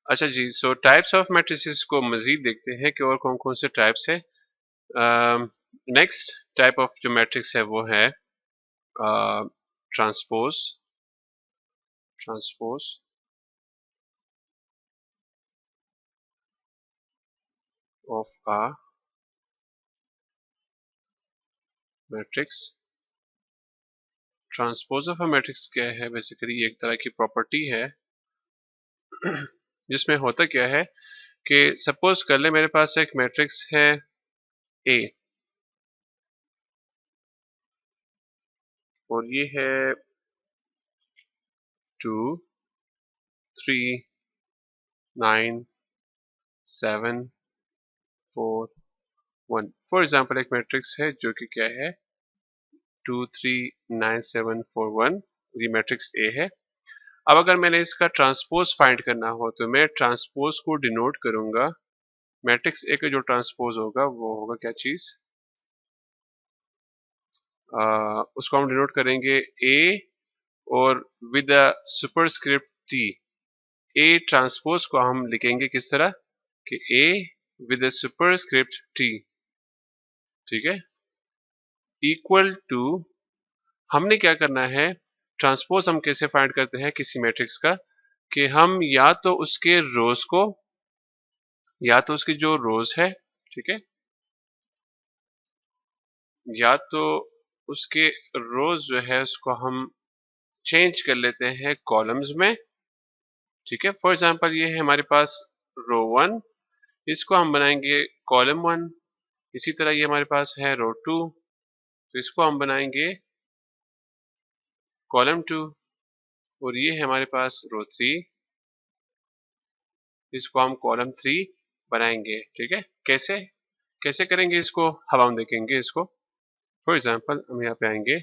अच्छा जी, सो types of matrices को मजीद देखते हैं कि और कौन कौन से टाइप्स है। नेक्स्ट टाइप ऑफ जो मैट्रिक्स है वो है transpose transpose of a matrix. Transpose of a matrix क्या है? बेसिकली एक तरह की प्रॉपर्टी है जिसमें होता क्या है कि सपोज कर ले मेरे पास एक मैट्रिक्स है ए और ये है 2 3 9 7 4 1। फॉर एग्जाम्पल एक मैट्रिक्स है जो कि क्या है 2 3 9 7 4 1। ये मैट्रिक्स ए है। अब अगर मैंने इसका ट्रांसपोज फाइंड करना हो तो मैं ट्रांसपोज को डिनोट करूंगा। मैट्रिक्स ए का जो ट्रांसपोज होगा वो होगा क्या चीज, उसको हम डिनोट करेंगे ए और with the superscript T. A transpose को हम लिखेंगे किस तरह कि ए विद द सुपरस्क्रिप्ट टी, ठीक है, इक्वल टू। हमने क्या करना है, ट्रांसपोज हम कैसे फाइंड करते हैं किसी मैट्रिक्स का कि हम या तो उसके रोज को, या तो उसकी जो रोज है, ठीक है, या तो उसके रोज जो है उसको हम चेंज कर लेते हैं कॉलम्स में, ठीक है। फॉर एग्जांपल ये है हमारे पास रो वन, इसको हम बनाएंगे कॉलम वन। इसी तरह ये हमारे पास है रो टू, तो इसको हम बनाएंगे कॉलम टू। और ये है हमारे पास रो थ्री, इसको हम कॉलम थ्री बनाएंगे, ठीक है। कैसे कैसे करेंगे इसको, अब हम देखेंगे इसको। फॉर एग्जांपल हम यहाँ पे आएंगे,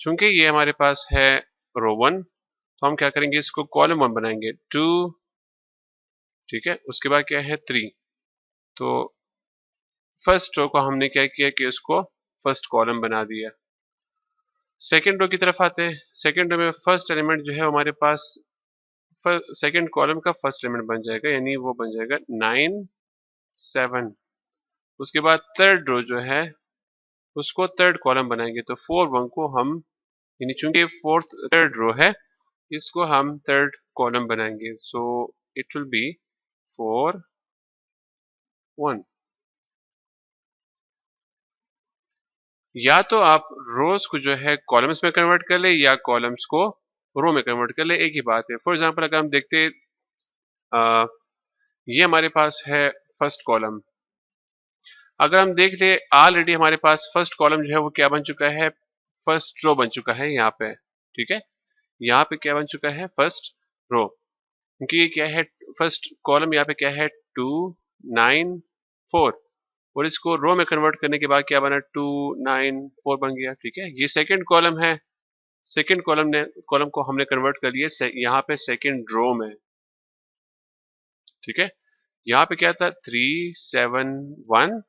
चूंकि ये हमारे पास है रो वन, तो हम क्या करेंगे इसको कॉलम वन बनाएंगे टू, ठीक है। उसके बाद क्या है थ्री, तो फर्स्ट रो को हमने क्या किया कि उसको फर्स्ट कॉलम बना दिया। सेकेंड रो की तरफ आते हैं। सेकेंड रो में फर्स्ट एलिमेंट जो है हमारे पास सेकेंड कॉलम का फर्स्ट एलिमेंट बन जाएगा, यानी वो बन जाएगा 9 7। उसके बाद थर्ड रो जो है उसको थर्ड कॉलम बनाएंगे, तो 4 1 को हम, यानी चूंकि फोर्थ थर्ड रो है इसको हम थर्ड कॉलम बनाएंगे, सो इट विल बी 4 1। या तो आप रोज को जो है कॉलम्स में कन्वर्ट कर ले या कॉलम्स को रो में कन्वर्ट कर ले, एक ही बात है। फॉर एग्जांपल अगर हम देखते ये हमारे पास है फर्स्ट कॉलम, अगर हम देख ले ऑलरेडी हमारे पास फर्स्ट कॉलम जो है वो क्या बन चुका है, फर्स्ट रो बन चुका है यहाँ पे, ठीक है। यहाँ पे क्या बन चुका है फर्स्ट रो, क्योंकि ये क्या है फर्स्ट कॉलम यहाँ पे क्या है 2 9 4, और इसको रो में कन्वर्ट करने के बाद क्या बना 2 9 4 बन गया, ठीक है। ये सेकंड कॉलम है, सेकंड कॉलम को हमने कन्वर्ट कर लिया यहाँ पे सेकंड रो में, ठीक है। यहाँ पे क्या था 3 7 1,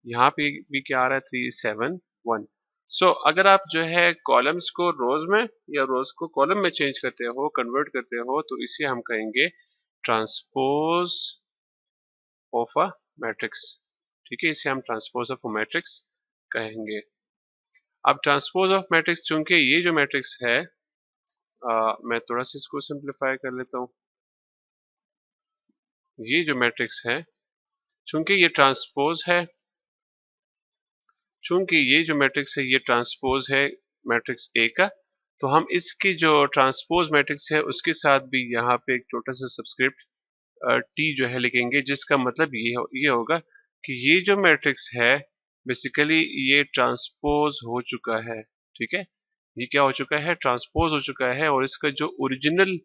यहाँ पे भी क्या आ रहा है 3 7 1। सो अगर आप जो है कॉलम्स को रोज में या रोज को कॉलम में चेंज करते हो, कन्वर्ट करते हो, तो इसे हम कहेंगे ट्रांसपोज ऑफ अ मैट्रिक्स, ठीक है। इसे हम ट्रांसपोज ऑफ अ मैट्रिक्स कहेंगे। अब ट्रांसपोज ऑफ मैट्रिक्स, चूंकि ये जो मैट्रिक्स है मैं थोड़ा सा इसको सिंप्लीफाई कर लेता हूँ। ये जो मैट्रिक्स है चूंकि ये ट्रांसपोज है, चूंकि ये जो मैट्रिक्स है ये ट्रांसपोज है मैट्रिक्स ए का, तो हम इसकी जो ट्रांसपोज मैट्रिक्स है उसके साथ भी यहाँ पे एक छोटा सा सब्सक्रिप्ट टी जो है लिखेंगे, जिसका मतलब ये होगा कि ये जो मैट्रिक्स है बेसिकली ये ट्रांसपोज हो चुका है, ठीक है। ये क्या हो चुका है, ट्रांसपोज हो चुका है, और इसका जो ओरिजिनल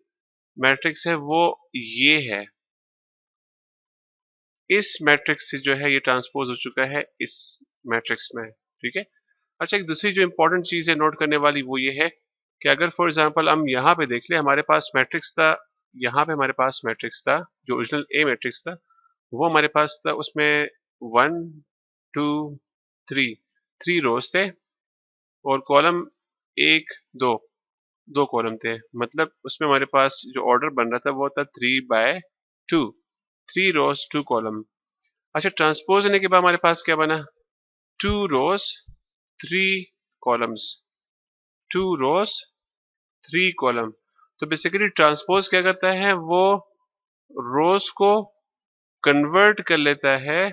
मैट्रिक्स है वो ये है, इस मैट्रिक्स से जो है ये ट्रांसपोज हो चुका है इस मैट्रिक्स में, ठीक है। अच्छा, एक दूसरी जो इंपॉर्टेंट चीज है नोट करने वाली वो ये है कि अगर फॉर एग्जांपल हम यहाँ पे देख ले हमारे पास मैट्रिक्स था, यहाँ पे हमारे पास मैट्रिक्स था जो ओरिजिनल ए मैट्रिक्स था, वो हमारे पास था, उसमें 1 2 3 3 रोज थे और कॉलम एक दो दो कॉलम थे, मतलब उसमें हमारे पास जो ऑर्डर बन रहा था वो था 3 बाय 2, 3 रोज 2 कॉलम। अच्छा, ट्रांसपोज लेने के बाद हमारे पास क्या बना? 2 रोज 3 कॉलम्स, 2 रोज 3 कॉलम। तो बेसिकली ट्रांसपोज क्या करता है, वो रोज को कन्वर्ट कर लेता है,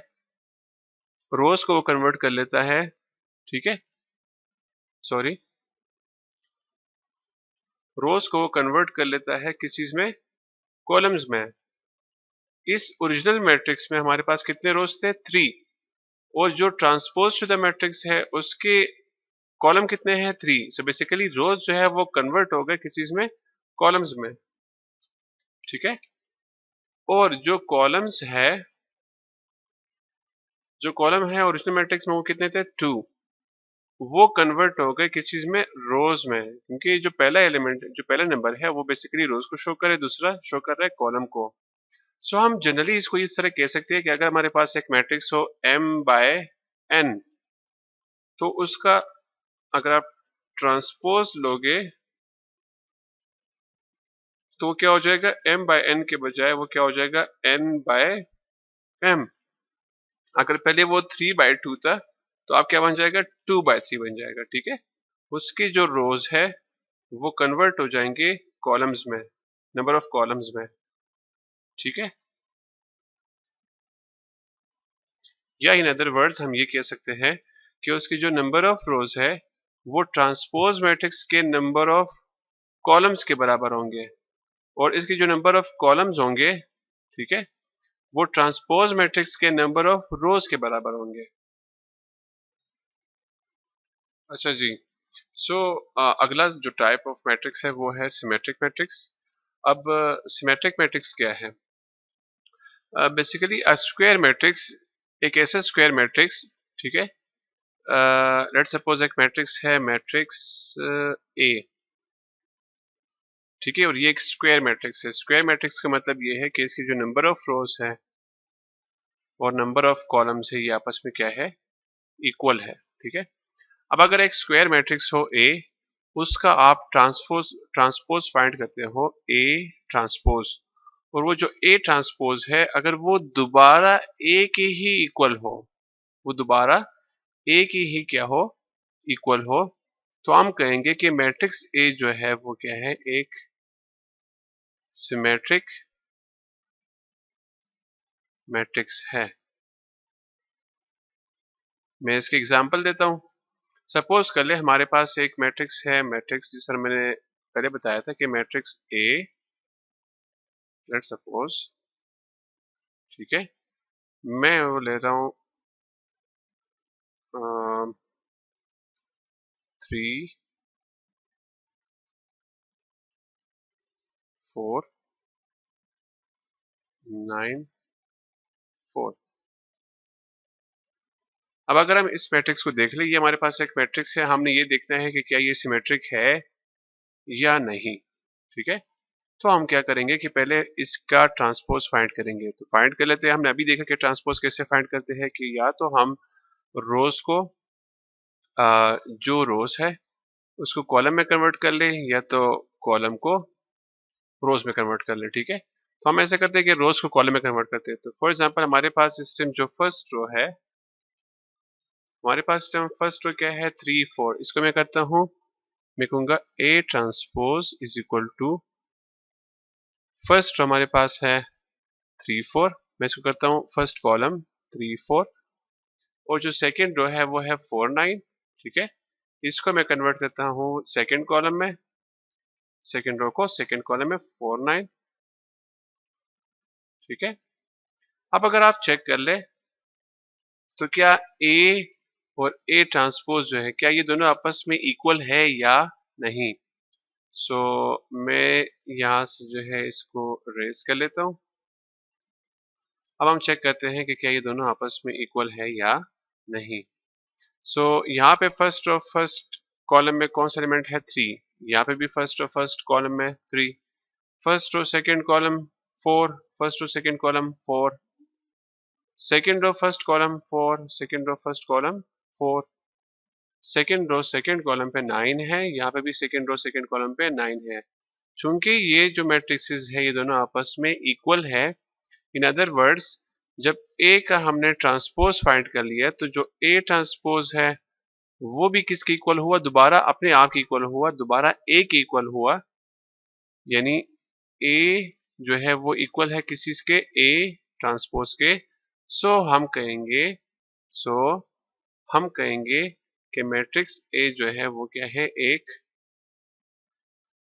रोज को वो कन्वर्ट कर लेता है, ठीक है, सॉरी, रोज को वो कन्वर्ट कर लेता है किस चीज में? कॉलम्स में। इस ओरिजिनल मैट्रिक्स में हमारे पास कितने रोज थे? 3। और जो ट्रांसपोज शुदा मैट्रिक्स है उसके कॉलम कितने हैं? 3। सो बेसिकली रोज जो है वो कन्वर्ट हो गए किस चीज में? कॉलम्स में, ठीक है। और जो कॉलम्स है, जो कॉलम है ओरिजिनल मैट्रिक्स में वो कितने थे? 2। वो कन्वर्ट हो गए किस चीज में? रोज में, क्योंकि जो पहला एलिमेंट, जो पहला नंबर है वो बेसिकली रोज को शो करे, दूसरा शो कर रहा है कॉलम को। सो हम जनरली इसको इस तरह कह सकते हैं कि अगर हमारे पास एक मैट्रिक्स हो m बाय n, तो उसका अगर आप ट्रांसपोज लोगे तो वो क्या हो जाएगा? m बाय n के बजाय वो क्या हो जाएगा? n by m। अगर पहले वो 3 बाय 2 था तो अब क्या बन जाएगा? 2 बाय 3 बन जाएगा, ठीक है। उसकी जो रोज है वो कन्वर्ट हो जाएंगे कॉलम्स में, नंबर ऑफ कॉलम्स में, ठीक है। या इन अदर वर्ड्स हम ये कह सकते हैं कि उसकी जो नंबर ऑफ रोज है वो ट्रांसपोज मैट्रिक्स के नंबर ऑफ कॉलम्स के बराबर होंगे, और इसकी जो नंबर ऑफ कॉलम्स होंगे, ठीक है, वो ट्रांसपोज मैट्रिक्स के नंबर ऑफ रोज के बराबर होंगे। अच्छा जी, सो अगला जो टाइप ऑफ मैट्रिक्स है वो है सिमेट्रिक मैट्रिक्स। अब सिमेट्रिक मैट्रिक्स क्या है? बेसिकली अ स्क्वायर मैट्रिक्स एक ऐसा स्क्वायर मैट्रिक्स, ठीक है, लेट्स सपोज एक मैट्रिक्स है, मैट्रिक्स ए, ठीक है, और ये एक स्क्वायर मैट्रिक्स है। स्क्वायर मैट्रिक्स का मतलब ये है कि इसकी जो नंबर ऑफ रोज है और नंबर ऑफ कॉलम्स है ये आपस में क्या है? इक्वल है, ठीक है। अब अगर एक स्क्वायर मैट्रिक्स हो ए, उसका आप ट्रांसपोज ट्रांसपोज फाइंड करते हो ए ट्रांसपोज, और वो जो ए ट्रांसपोज है अगर वो दोबारा ए के ही इक्वल हो, वो दोबारा ए की ही क्या हो? इक्वल हो, तो हम कहेंगे कि मैट्रिक्स ए जो है वो क्या है? एक सिमेट्रिक मैट्रिक्स है। मैं इसके एग्जांपल देता हूं। सपोज कर ले हमारे पास एक मैट्रिक्स है, मैट्रिक्स जिस तरह मैंने पहले बताया था कि मैट्रिक्स ए, लेट सपोज, ठीक है, मैं वो ले रहा हूं 3 4 9 4। अब अगर हम इस मैट्रिक्स को देख ले, ये हमारे पास एक मैट्रिक्स है, हमने ये देखना है कि क्या ये सिमेट्रिक है या नहीं, ठीक है। तो हम क्या करेंगे कि पहले इसका ट्रांसपोज फाइंड करेंगे। तो फाइंड कर लेते हैं। हमने अभी देखा कि ट्रांसपोज कैसे फाइंड करते हैं कि या तो हम रोज को जो रोज है उसको कॉलम में कन्वर्ट कर ले, या तो कॉलम को रोज में कन्वर्ट कर ले, ठीक है। तो हम ऐसे करते हैं कि रोज को कॉलम में कन्वर्ट करते हैं। तो फॉर एग्जांपल हमारे पास इस टाइम जो फर्स्ट रो है, हमारे पास इस टाइम फर्स्ट रो क्या है? 3 4। इसको मैं करता हूँ, मैं कहूंगा A transpose is equal to, first row हमारे पास है 3 4, मैं इसको करता हूँ फर्स्ट कॉलम 3 4, और जो सेकेंड रो है वो है 4 9, ठीक है। इसको मैं कन्वर्ट करता हूँ सेकेंड कॉलम में, सेकेंड रो को सेकेंड कॉलम में 4 9, ठीक है। अब अगर आप चेक कर ले तो क्या ए और ए ट्रांसपोज जो है, क्या ये दोनों आपस में इक्वल है या नहीं? सो मैं यहाँ से जो है इसको रेज कर लेता हूँ। अब हम चेक करते हैं कि क्या ये दोनों आपस में इक्वल है या नहीं। सो यहाँ पे फर्स्ट और फर्स्ट कॉलम में कौन सा एलिमेंट है? 3। यहाँ पे भी फर्स्ट और फर्स्ट कॉलम में 3। फर्स्ट और सेकेंड कॉलम 4, फर्स्ट और second column 4, second row first column 4, second row first column 4, second row second column पे 9 है, यहाँ पे भी सेकेंड रो सेकेंड कॉलम पे 9 है। चूंकि ये जो मैट्रिक्सेस है ये दोनों आपस में इक्वल है, इन अदर वर्ड्स जब ए का हमने ट्रांसपोज फाइंड कर लिया तो जो ए ट्रांसपोज है वो भी किसके इक्वल हुआ, दोबारा अपने आप के इक्वल हुआ, दोबारा ए के इक्वल हुआ, यानी ए जो है वो इक्वल है किसी के, ए ट्रांसपोज के। सो सो हम कहेंगे कि मैट्रिक्स ए जो है वो क्या है, एक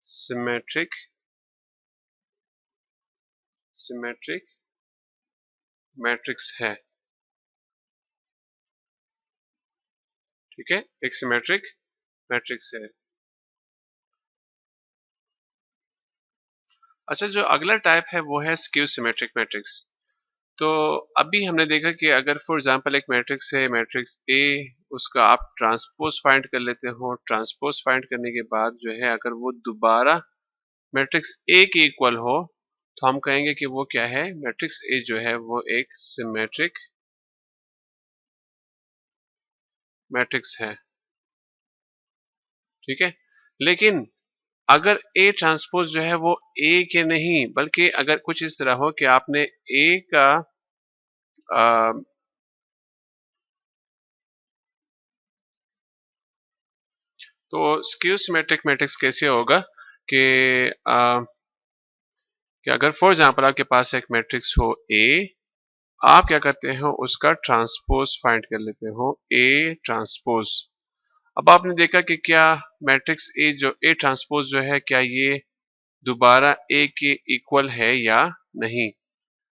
सिमेट्रिक सिमेट्रिक मैट्रिक्स है। ठीक है, एक सिमेट्रिक मैट्रिक्स है। अच्छा, जो अगला टाइप है वो है स्क्यू सिमेट्रिक मैट्रिक्स। तो अभी हमने देखा कि अगर फॉर एग्जांपल एक मैट्रिक्स है, मैट्रिक्स ए, उसका आप ट्रांसपोज फाइंड कर लेते हो, ट्रांसपोज फाइंड करने के बाद जो है अगर वो दोबारा मैट्रिक्स ए के इक्वल हो तो हम कहेंगे कि वो क्या है, मैट्रिक्स ए जो है वो एक सिमेट्रिक मैट्रिक्स है। ठीक है, लेकिन अगर ए ट्रांसपोज जो है वो ए के नहीं, बल्कि अगर कुछ इस तरह हो कि आपने ए का आ, तो स्क्यू सिमेट्रिक मैट्रिक्स कैसे होगा कि कि अगर फॉर एग्जांपल आपके पास एक मैट्रिक्स हो ए, आप क्या करते हो, उसका ट्रांसपोज फाइंड कर लेते हो, ए ट्रांसपोज। अब आपने देखा कि क्या मैट्रिक्स ए जो ए ट्रांसपोज जो है क्या ये दोबारा ए के इक्वल है या नहीं।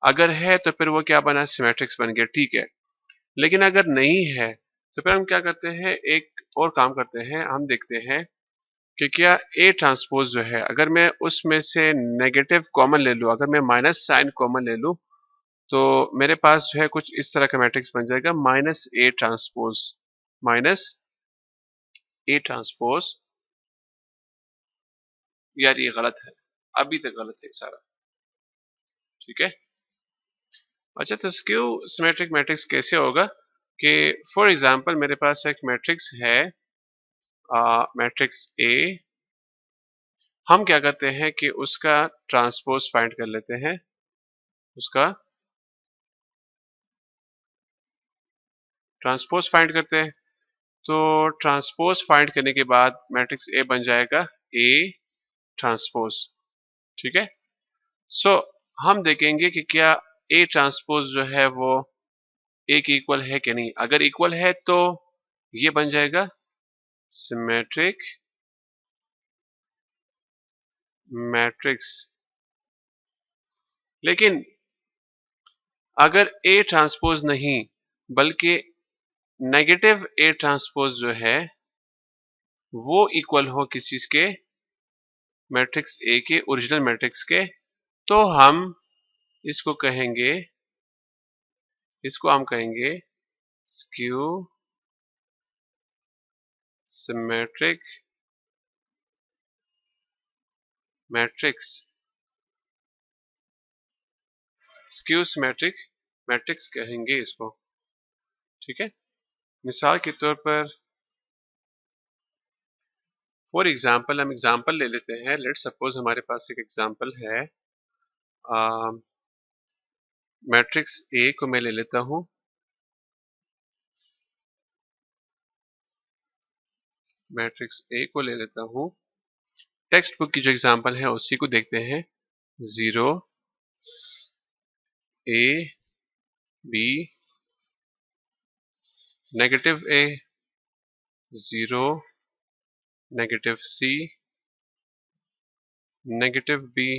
अगर है तो फिर वो क्या बना, सिमेट्रिक्स बन गया, ठीक है। लेकिन अगर नहीं है तो फिर हम क्या करते हैं, एक और काम करते हैं, हम देखते हैं कि क्या ए ट्रांसपोज जो है अगर मैं उसमें से नेगेटिव कॉमन ले लूं, अगर मैं माइनस साइन कॉमन ले लूं तो मेरे पास जो है कुछ इस तरह का मैट्रिक्स बन जाएगा, minus A transpose, minus A transpose. यार ये गलत है, अभी तक गलत है सारा। ठीक है, अच्छा तो स्क्यू सिमेट्रिक मैट्रिक्स कैसे होगा कि फॉर एग्जांपल मेरे पास एक मैट्रिक्स है, मैट्रिक्स ए, हम क्या करते हैं कि उसका ट्रांसपोज फाइंड कर लेते हैं, उसका ट्रांसपोज फाइंड करते हैं। तो ट्रांसपोज फाइंड करने के बाद मैट्रिक्स ए बन जाएगा ए ट्रांसपोज। ठीक है, सो हम देखेंगे कि क्या ए ट्रांसपोज जो है वो ए के इक्वल है कि नहीं। अगर इक्वल है तो ये बन जाएगा सिमेट्रिक मैट्रिक्स। लेकिन अगर ए ट्रांसपोज नहीं बल्कि नेगेटिव ए ट्रांसपोज जो है वो इक्वल हो किसी के, मैट्रिक्स ए के, ओरिजिनल मैट्रिक्स के, तो हम इसको कहेंगे, इसको हम कहेंगे skew symmetric matrix, skew symmetric matrix कहेंगे इसको। ठीक है, मिसाल के तौर पर फॉर एग्जांपल हम एग्जांपल ले लेते हैं, लेट सपोज हमारे पास एक एग्जांपल है, मैट्रिक्स ए को मैं ले लेता हूं, मैट्रिक्स ए को ले लेता हूं, टेक्स्ट बुक की जो एग्जांपल है उसी को देखते हैं, 0 A B, negative A, 0 negative C, negative B,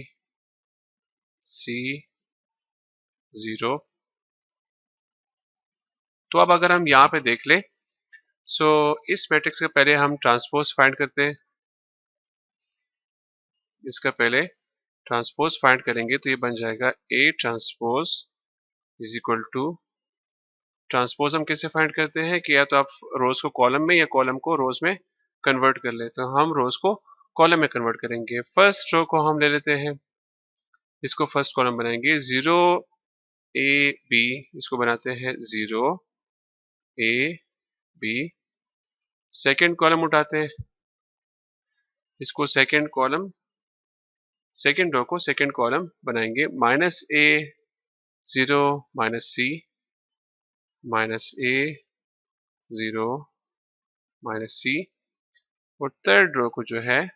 C, 0। तो अब अगर हम यहाँ पे देख ले, सो इस मैट्रिक्स का पहले हम ट्रांसपोज फाइंड करते हैं, इसका पहले ट्रांसपोज फाइंड करेंगे तो ये बन जाएगा A transpose is equal to, transpose हम कैसे फाइंड करते हैं कि या तो आप रोज को कॉलम में या कॉलम को रोज में कन्वर्ट कर ले, तो हम रोज को कॉलम में कन्वर्ट करेंगे। फर्स्ट रो को हम ले लेते हैं, इसको फर्स्ट कॉलम बनाएंगे, 0 ए बी, इसको बनाते हैं 0 ए बी। सेकेंड कॉलम उठाते हैं, इसको सेकेंड कॉलम, सेकेंड रो को सेकेंड कॉलम बनाएंगे, माइनस ए 0 माइनस सी माइनस ए 0 माइनस सी, और थर्ड रो को जो है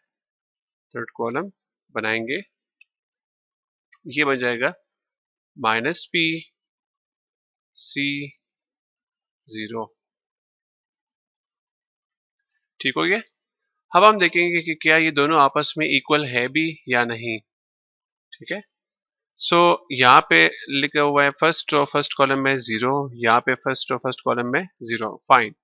थर्ड कॉलम बनाएंगे, ये बन जाएगा माइनस पी सी 0। ठीक हो गया। अब हम देखेंगे कि क्या ये दोनों आपस में इक्वल है भी या नहीं। ठीक है, सो यहाँ पे लिखा हुआ है फर्स्ट रो फर्स्ट कॉलम में 0, यहाँ पे फर्स्ट रो फर्स्ट कॉलम में 0, फाइन।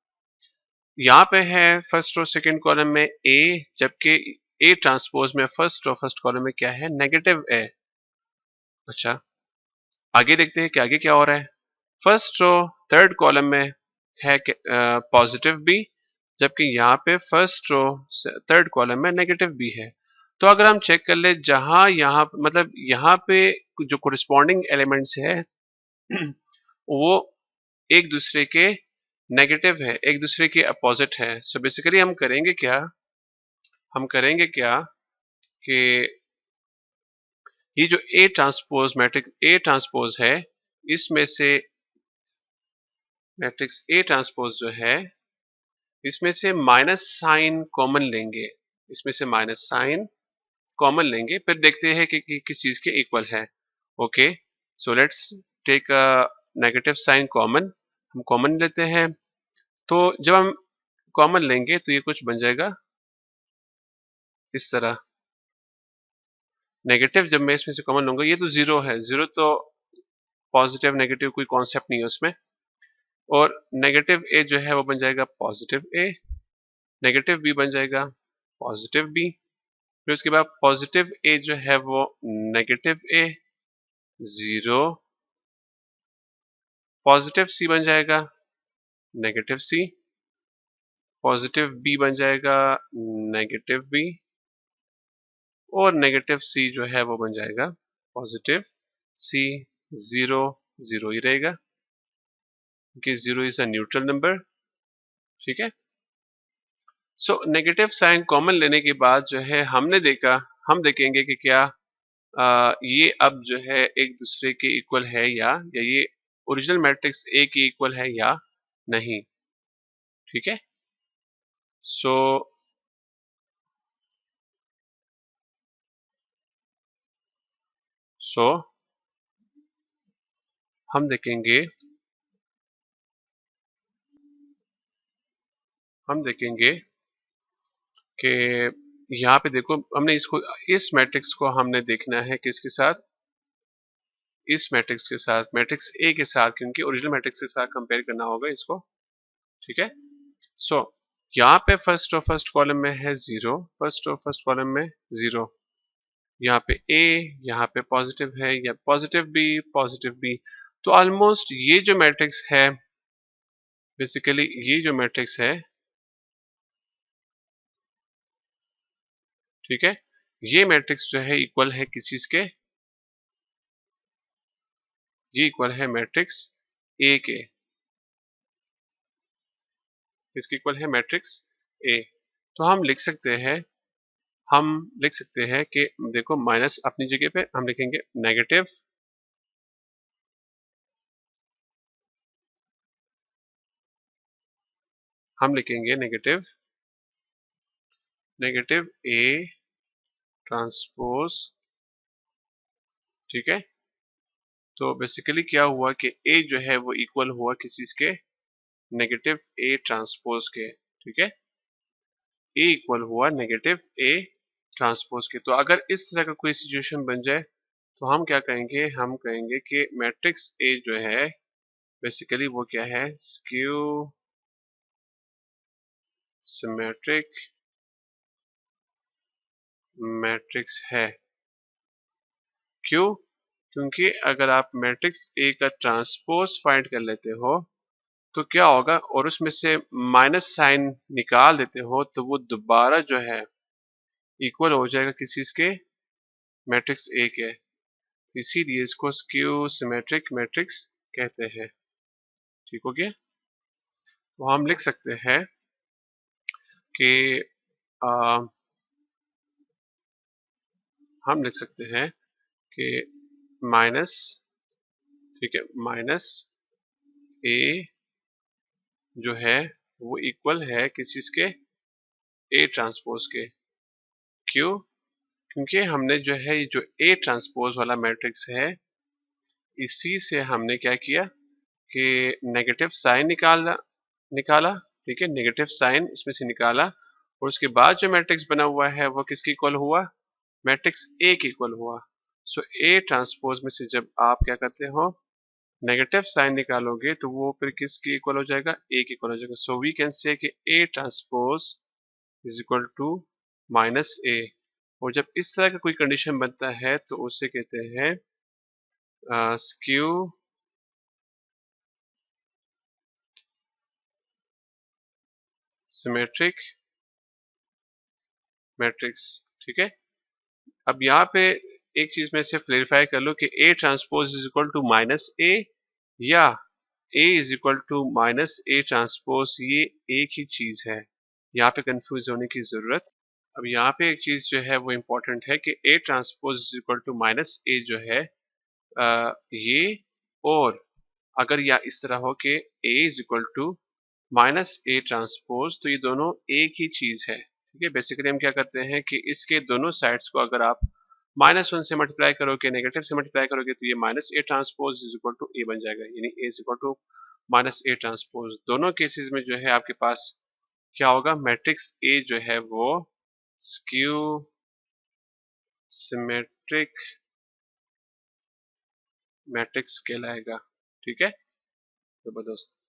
यहाँ पे है फर्स्ट रो सेकंड कॉलम में ए, जबकि ए ट्रांसपोज में फर्स्ट रो फर्स्ट कॉलम में क्या है, नेगेटिव ए। अच्छा, आगे देखते हैं कि आगे क्या हो रहा है। फर्स्ट रो थर्ड कॉलम में है पॉजिटिव बी, जबकि यहाँ पे फर्स्ट रो थर्ड कॉलम में नेगेटिव बी है। तो अगर हम चेक कर ले, जहां यहाँ मतलब यहाँ पे जो कोरिस्पॉन्डिंग एलिमेंट्स है वो एक दूसरे के नेगेटिव है, एक दूसरे के अपोजिट है। सो बेसिकली हम करेंगे क्या कि ये जो A transpose matrix A transpose है, इसमें से मैट्रिक्स ए ट्रांसपोज जो है, इसमें से माइनस साइन कॉमन लेंगे, इसमें से माइनस साइन कॉमन लेंगे, फिर देखते हैं कि किस चीज के इक्वल है। Okay, so let's take a negative sign common. हम कॉमन लेते हैं, तो जब हम कॉमन लेंगे तो ये कुछ बन जाएगा इस तरह। नेगेटिव जब मैं इसमें से कॉमन लूंगा, ये तो 0 है, 0 तो पॉजिटिव नेगेटिव कोई कॉन्सेप्ट नहीं है उसमें, और नेगेटिव ए जो है वो बन जाएगा पॉजिटिव ए, नेगेटिव बी बन जाएगा पॉजिटिव बी, फिर उसके बाद पॉजिटिव ए जो है वो नेगेटिव ए 0, पॉजिटिव सी बन जाएगा नेगेटिव सी, पॉजिटिव बी बन जाएगा नेगेटिव बी, और नेगेटिव सी जो है वो बन जाएगा पॉजिटिव सी। 0 0 ही रहेगा क्योंकि 0 इज अ न्यूट्रल नंबर। ठीक है, सो नेगेटिव साइन कॉमन लेने के बाद जो है हम देखेंगे कि क्या ये अब जो है एक दूसरे के इक्वल है या ये ओरिजिनल मैट्रिक्स ए के इक्वल है या नहीं। ठीक है, सो सो हम देखेंगे कि यहाँ पे देखो, हमने इस मैट्रिक्स को हमने देखना है किसके साथ, इस मैट्रिक्स के साथ, मैट्रिक्स ए के साथ, क्योंकि ओरिजिनल मैट्रिक्स के साथ कंपेयर करना होगा इसको। ठीक है, सो यहाँ पे फर्स्ट और फर्स्ट कॉलम में है 0, फर्स्ट और फर्स्ट कॉलम में 0, यहाँ पे ए, यहाँ पे पॉजिटिव है या पॉजिटिव बी। तो ऑलमोस्ट ये जो मैट्रिक्स है, बेसिकली ये जो मैट्रिक्स है, ठीक है, ये मैट्रिक्स जो है इक्वल है किस चीज के, ये इक्वल है मैट्रिक्स ए के। इसके इक्वल है मैट्रिक्स ए। तो हम लिख सकते हैं कि देखो, माइनस अपनी जगह पे हम लिखेंगे नेगेटिव, हम लिखेंगे नेगेटिव नेगेटिव ए ट्रांसपोज। ठीक है, तो बेसिकली क्या हुआ कि ए जो है वो इक्वल हुआ किसी के, नेगेटिव ए ट्रांसपोज के। ठीक है, ए इक्वल हुआ नेगेटिव ए ट्रांसपोज के। तो अगर इस तरह का कोई सिचुएशन बन जाए तो हम क्या कहेंगे, हम कहेंगे कि मैट्रिक्स ए जो है बेसिकली वो क्या है, स्क्यू सिमेट्रिक मैट्रिक्स है। क्यों? क्योंकि अगर आप मैट्रिक्स ए का ट्रांसपोज फाइंड कर लेते हो तो क्या होगा, और उसमें से माइनस साइन निकाल देते हो, तो वो दोबारा जो है इक्वल हो जाएगा किस चीज के, मैट्रिक्स ए के। इसीलिए इसको स्क्यू सिमेट्रिक मैट्रिक्स कहते हैं। ठीक हो गया। तो हम लिख सकते हैं कि हम लिख सकते हैं कि माइनस, ठीक है, माइनस ए जो है वो इक्वल है किस चीज के, ए ट्रांसपोज के। क्यों? क्योंकि हमने जो है ये जो ए ट्रांसपोज वाला मैट्रिक्स है, इसी से हमने क्या किया कि नेगेटिव साइन निकाला निकाला ठीक है, नेगेटिव साइन इसमें से निकाला, और उसके बाद जो मैट्रिक्स बना हुआ है वो किसके इक्वल हुआ, मैट्रिक्स ए के इक्वल हुआ। सो ए ट्रांसपोज में से जब आप क्या करते हो, नेगेटिव साइन निकालोगे तो वो फिर किसके इक्वल हो जाएगा, ए के इक्वल हो जाएगा। सो वी कैन से कि A transpose is equal to minus A. और जब इस तरह का कोई कंडीशन बनता है तो उसे कहते हैं स्क्यू सिमेट्रिक मैट्रिक्स। ठीक है, अब यहाँ पे एक चीज में से क्लेरिफाई कर लो कि A transpose is equal to minus A या A is equal to minus A transpose, ये एक ही चीज है, यहाँ पे कंफ्यूज होने की जरूरत। अब यहाँ पे एक चीज जो है वो इम्पोर्टेंट है कि A transpose is equal to minus A जो है ये, और अगर या इस तरह हो कि A is equal to minus A transpose, तो ये दोनों एक ही चीज है। ठीक है, बेसिकली हम क्या करते हैं कि इसके दोनों साइड्स को अगर आप -1 से मल्टीप्लाई करोगे, नेगेटिव से मल्टीप्लाई करोगे, तो ये minus A transpose is equal to A बन जाएगा, यानी A is equal to minus A transpose. दोनों केसेस में जो है आपके पास क्या होगा, मैट्रिक्स ए जो है वो स्क्यू सिमेट्रिक मैट्रिक्स कहलाएगा। ठीक है, जबरदस्त।